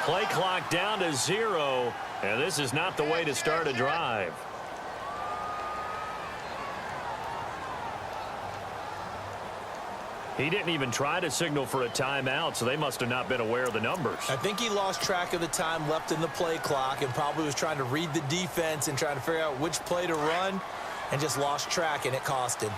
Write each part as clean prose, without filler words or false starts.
Play clock down to 0, and this is not the way to start a drive. He didn't even try to signal for a timeout, so they must have not been aware of the numbers. I think he lost track of the time left in the play clock and probably was trying to read the defense and trying to figure out which play to run and just lost track, and it cost him.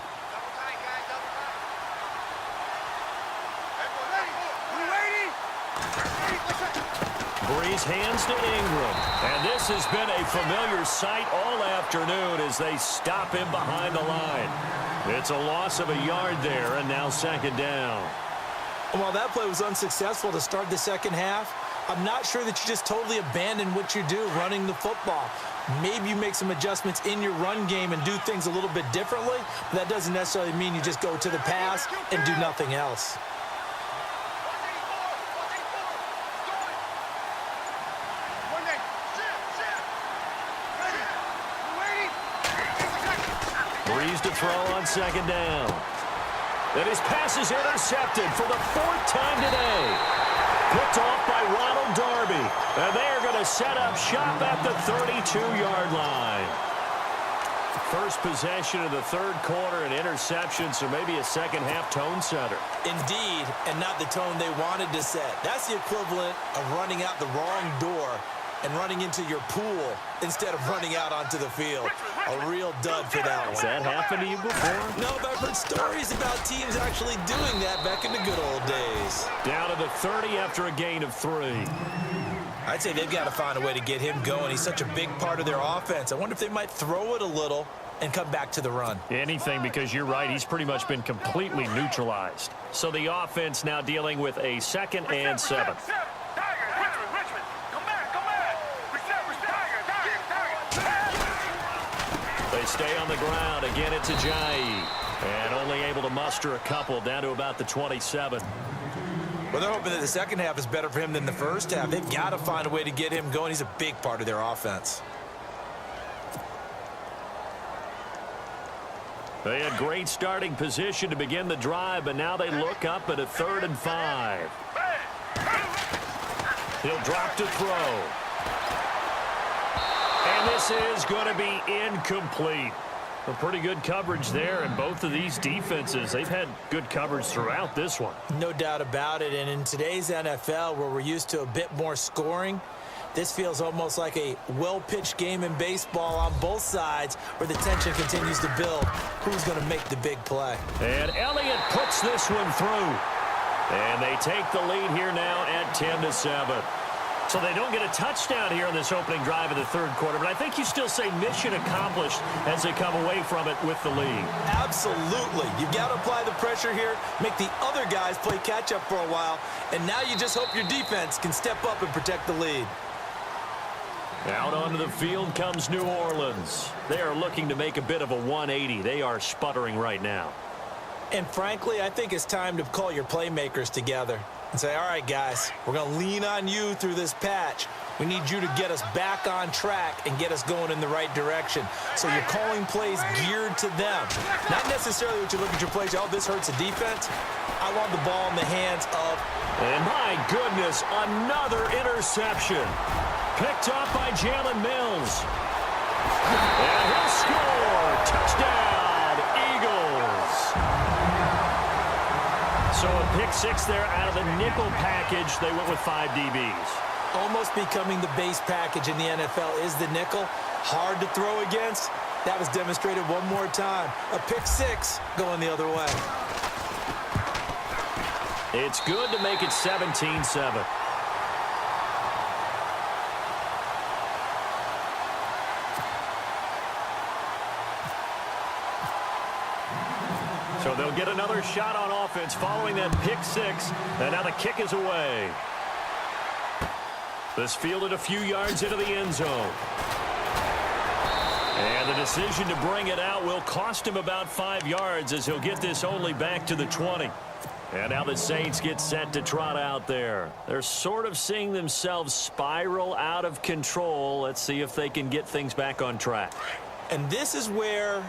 Breeze hands to Ingram. And this has been a familiar sight all afternoon as they stop him behind the line. It's a loss of a yard there, and now second down. While that play was unsuccessful to start the second half, I'm not sure that you just totally abandon what you do running the football. Maybe you make some adjustments in your run game and do things a little bit differently, but that doesn't necessarily mean you just go to the pass and do nothing else. Breeze to throw on second down. And his pass is intercepted for the 4th time today. Picked off by Ronald Darby. And they are going to set up shop at the 32-yard line. First possession of the third quarter and interception, so maybe a second-half tone setter. Indeed, and not the tone they wanted to set. That's the equivalent of running out the wrong door and running into your pool instead of running out onto the field. A real dud for that one. Has that happened to you before? No, but I've heard stories about teams actually doing that back in the good old days. Down to the 30 after a gain of 3. I'd say they've got to find a way to get him going. He's such a big part of their offense. I wonder if they might throw it a little and come back to the run. Anything, because you're right, he's pretty much been completely neutralized. So the offense now dealing with a 2nd and 7. They stay on the ground. Again, it's Ajayi. And only able to muster a couple down to about the 27. Well, they're hoping that the second half is better for him than the first half. They've got to find a way to get him going. He's a big part of their offense. They had great starting position to begin the drive, but now they look up at a 3rd and 5. He'll drop to throw. And this is going to be incomplete. A pretty good coverage there, and both of these defenses, they've had good coverage throughout this one. No doubt about it, and in today's NFL, where we're used to a bit more scoring, this feels almost like a well-pitched game in baseball on both sides where the tension continues to build. Who's going to make the big play? And Elliott puts this one through. And they take the lead here now at 10-7. So they don't get a touchdown here in this opening drive of the third quarter, but I think you still say mission accomplished as they come away from it with the lead. Absolutely. You've got to apply the pressure here, make the other guys play catch-up for a while, and now you just hope your defense can step up and protect the lead. Out onto the field comes New Orleans. They are looking to make a bit of a 180. They are sputtering right now. And frankly, I think it's time to call your playmakers together and say, all right, guys, we're going to lean on you through this patch. We need you to get us back on track and get us going in the right direction. So you're calling plays geared to them. Not necessarily what you look at your plays, oh, this hurts the defense. I want the ball in the hands of... And my goodness, another interception. Picked off by Jalen Mills. And he'll score. Touchdown, Eagles. So a pick 6 there out of the nickel package. They went with 5 DBs. Almost becoming the base package in the NFL is the nickel. Hard to throw against. That was demonstrated one more time. A pick 6 going the other way. It's good to make it 17-7. So they'll get another shot on offense following that pick 6. And now the kick is away. This fielded a few yards into the end zone. And the decision to bring it out will cost him about 5 yards as he'll get this only back to the 20. And now the Saints get set to trot out there. They're sort of seeing themselves spiral out of control. Let's see if they can get things back on track. And this is where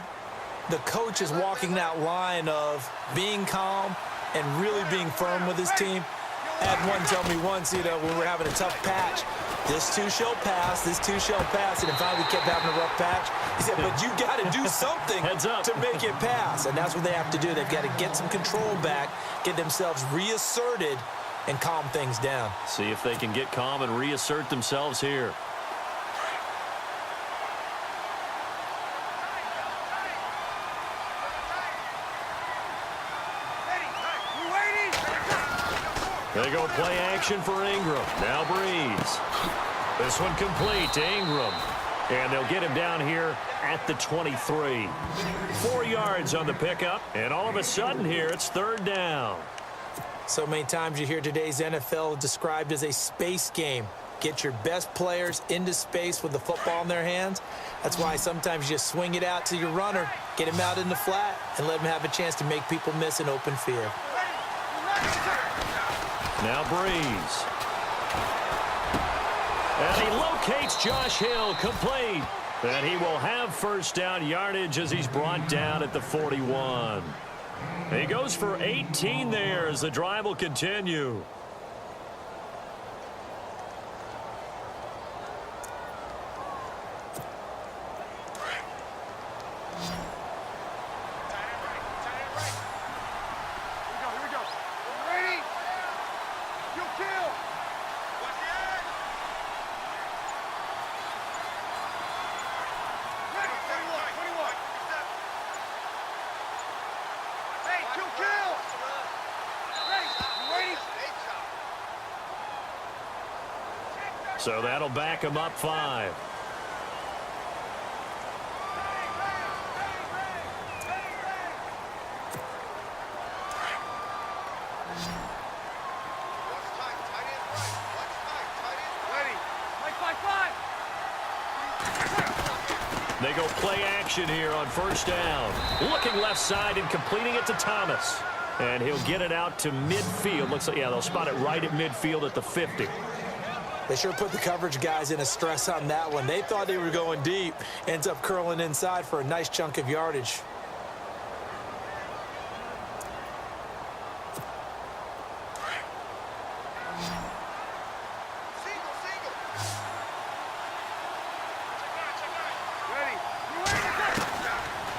the coach is walking that line of being calm and really being firm with his team. I had one tell me once, when we're having a tough patch, this too shall pass, this too shall pass. And if finally we kept having a rough patch, he said, but you got to do something to make it pass. And that's what they have to do. They've got to get some control back, get themselves reasserted, and calm things down. See if they can get calm and reassert themselves here. They go play action for Ingram. Now Breeze. This one complete to Ingram. And they'll get him down here at the 23. 4 yards on the pickup. And all of a sudden here, it's third down. So many times you hear today's NFL described as a space game. Get your best players into space with the football in their hands. That's why sometimes you just swing it out to your runner, get him out in the flat, and let him have a chance to make people miss an open field. Now Breeze. And he locates Josh Hill, complete. And he will have first down yardage as he's brought down at the 41. He goes for 18 there as the drive will continue. So that'll back him up 5. They go play action here on first down. Looking left side and completing it to Thomas. And he'll get it out to midfield. Looks like, yeah, they'll spot it right at midfield at the 50. They sure put the coverage guys in a stress on that one. They thought they were going deep. Ends up curling inside for a nice chunk of yardage.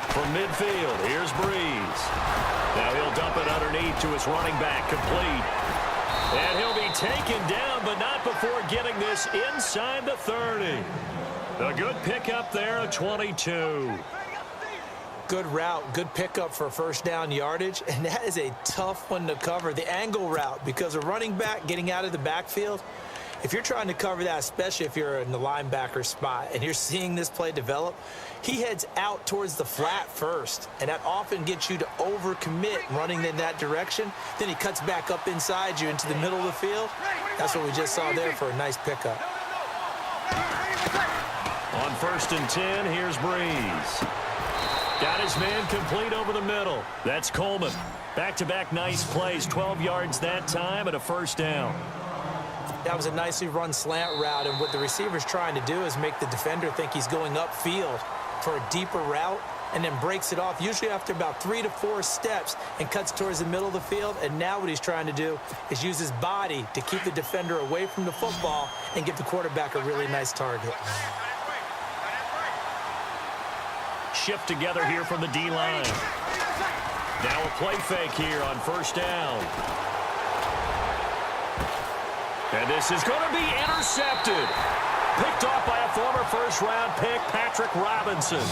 From midfield, here's Breeze. Now he'll dump it underneath to his running back, complete. And he'll be taken down, but not before getting this inside the 30. A good pickup there of 22. Good route, good pickup for first down yardage, and that is a tough one to cover, the angle route, because a running back getting out of the backfield, if you're trying to cover that, especially if you're in the linebacker spot and you're seeing this play develop, he heads out towards the flat first, and that often gets you to overcommit running in that direction. Then he cuts back up inside you into the middle of the field. That's what we just saw there for a nice pickup. On 1st and 10, here's Breeze. Got his man complete over the middle. That's Coleman. Back-to-back nice plays, 12 yards that time and a first down. That was a nicely run slant route, and what the receiver's trying to do is make the defender think he's going upfield for a deeper route and then breaks it off, usually after about 3 to 4 steps, and cuts towards the middle of the field. And now what he's trying to do is use his body to keep the defender away from the football and give the quarterback a really nice target. Shift together here from the D-line. Now a play fake here on first down. And this is going to be intercepted. Picked off by a former first-round pick, Patrick Robinson.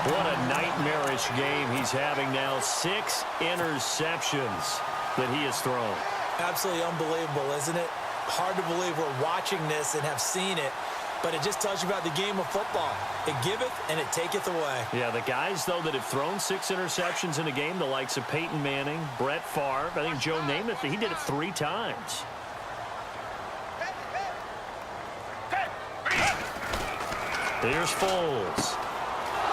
What a nightmarish game he's having now. 6 interceptions that he has thrown. Absolutely unbelievable, isn't it? Hard to believe we're watching this and have seen it, but it just tells you about the game of football. It giveth and it taketh away. Yeah, the guys, though, that have thrown 6 interceptions in a game, the likes of Peyton Manning, Brett Favre, I think Joe Namath, he did it 3 times. Here's Foles.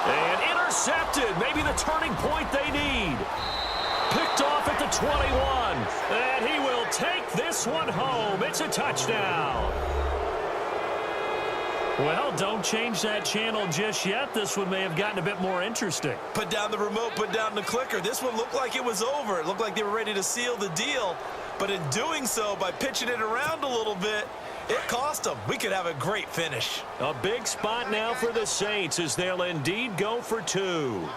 And intercepted. Maybe the turning point they need. Picked off at the 21. And he will take this one home. It's a touchdown. Well, don't change that channel just yet. This one may have gotten a bit more interesting. Put down the remote, put down the clicker. This one looked like it was over. It looked like they were ready to seal the deal. But in doing so, by pitching it around a little bit, it cost them. We could have a great finish. A big spot now for the Saints as they'll indeed go for two.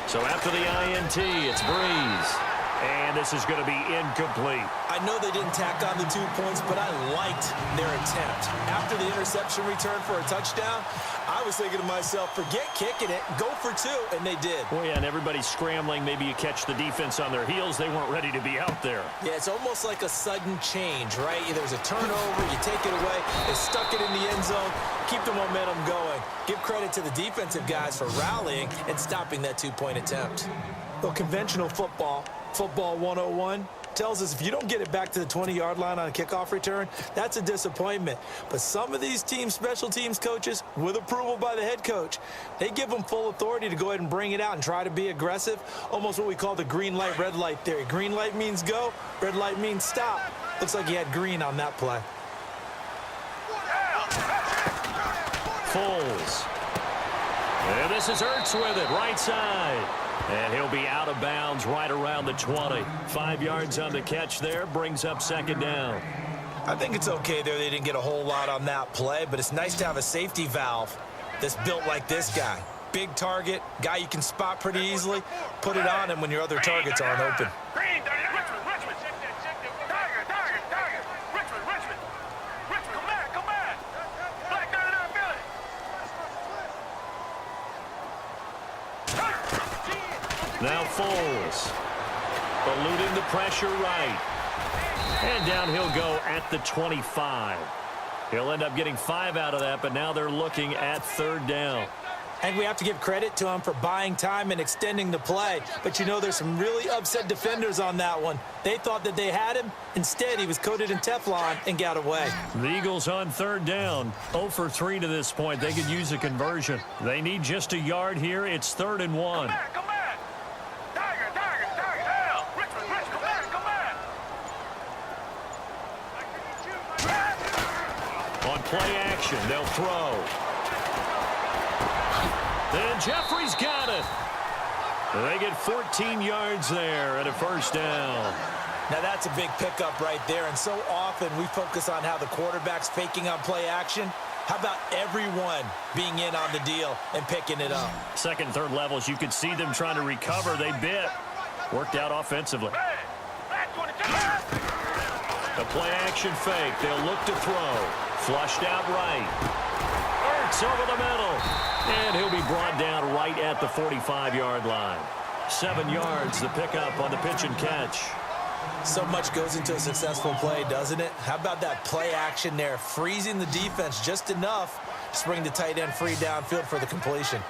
So after the INT, it's Breeze. And this is going to be incomplete. I know they didn't tack on the 2 points, but I liked their attempt. After the interception return for a touchdown, I was thinking to myself, forget kicking it, go for two, and they did. Well, yeah, and everybody's scrambling. Maybe you catch the defense on their heels. They weren't ready to be out there. Yeah, it's almost like a sudden change, right? There's a turnover, you take it away, they stuck it in the end zone, keep the momentum going. Give credit to the defensive guys for rallying and stopping that 2-point attempt. Well, conventional football 101, tells us if you don't get it back to the 20-yard line on a kickoff return, that's a disappointment. But some of these teams, special teams coaches, with approval by the head coach, they give them full authority to go ahead and bring it out and try to be aggressive, almost what we call the green light, red light theory. Green light means go, red light means stop. Looks like he had green on that play. Foles. And this is Ertz with it, right side. And he'll be out of bounds right around the 20. 5 yards on the catch there, brings up second down. I think it's okay there. They didn't get a whole lot on that play, but it's nice to have a safety valve that's built like this guy. Big target, guy you can spot pretty easily. Put it on him when your other targets aren't open. Now Foles, eluding the pressure right. And down he'll go at the 25. He'll end up getting 5 out of that, but now they're looking at third down. And we have to give credit to him for buying time and extending the play. But you know, there's some really upset defenders on that one. They thought that they had him. Instead, he was coated in Teflon and got away. The Eagles on third down. 0 for 3 to this point. They could use a conversion. They need just a yard here. It's 3rd and 1. Play action, they'll throw. And Jeffrey's got it. They get 14 yards there and a first down. Now that's a big pickup right there, and so often we focus on how the quarterback's faking on play action. How about everyone being in on the deal and picking it up? Second, third levels, you could see them trying to recover. They bit. Worked out offensively. The play action fake, they'll look to throw. Flushed out right. Ertz over the middle. And he'll be brought down right at the 45-yard line. 7 yards, the pickup on the pitch and catch. So much goes into a successful play, doesn't it? How about that play action there? Freezing the defense just enough to bring the tight end free downfield for the completion.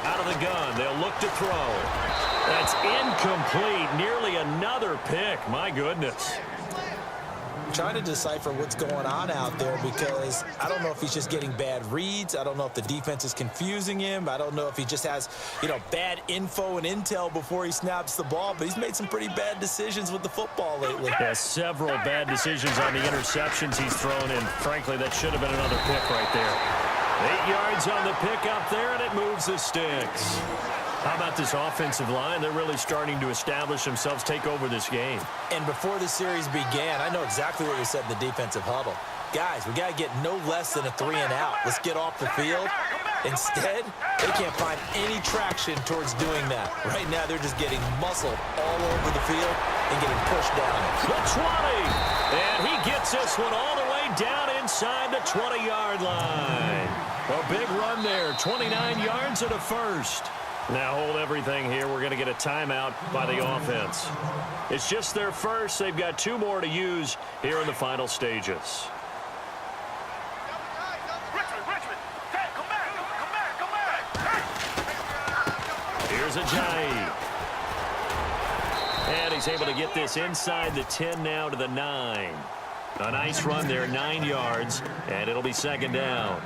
Out of the gun, they'll look to throw. That's incomplete. Nearly another pick. My goodness. Trying to decipher what's going on out there because I don't know if he's just getting bad reads. I don't know if the defense is confusing him. I don't know if he just has, bad info and intel before he snaps the ball. But he's made some pretty bad decisions with the football lately. Has several bad decisions on the interceptions he's thrown in. Frankly, that should have been another pick right there. 8 yards on the pickup there, and it moves the sticks. How about this offensive line? They're really starting to establish themselves, take over this game. And before the series began, I know exactly what we said in the defensive huddle. Guys, we got to get no less than a 3 and out. Let's get off the field. Instead, they can't find any traction towards doing that. Right now, they're just getting muscled all over the field and getting pushed down. The 20. And he gets this one all the way down inside the 20-yard line. A big run there, 29 yards and a first. Now hold everything here. We're going to get a timeout by the offense. It's just their first. They've got 2 more to use here in the final stages. Here's Ajayi. And he's able to get this inside the 10 now to the 9. A nice run there, 9 yards, and it'll be second down.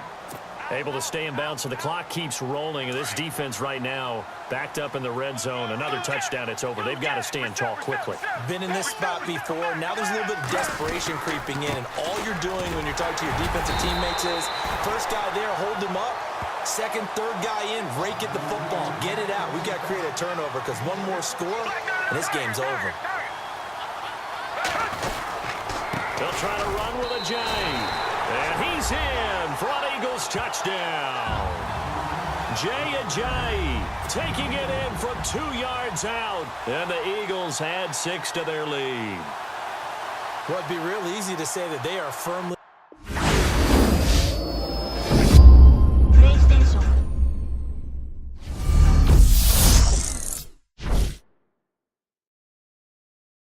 Able to stay in bounds, so the clock keeps rolling. This defense right now backed up in the red zone. Another touchdown, it's over. They've got to stand tall quickly. Been in this spot before. Now there's a little bit of desperation creeping in, and all you're doing when you're talking to your defensive teammates is first guy there, hold him up. Second, third guy in, rake at the football. Get it out. We've got to create a turnover because one more score, and this game's over. They'll try to run with a J. And he's in for an Eagles touchdown. Jay taking it in from 2 yards out. And the Eagles add 6 to their lead. Well, it'd be real easy to say that they are firmly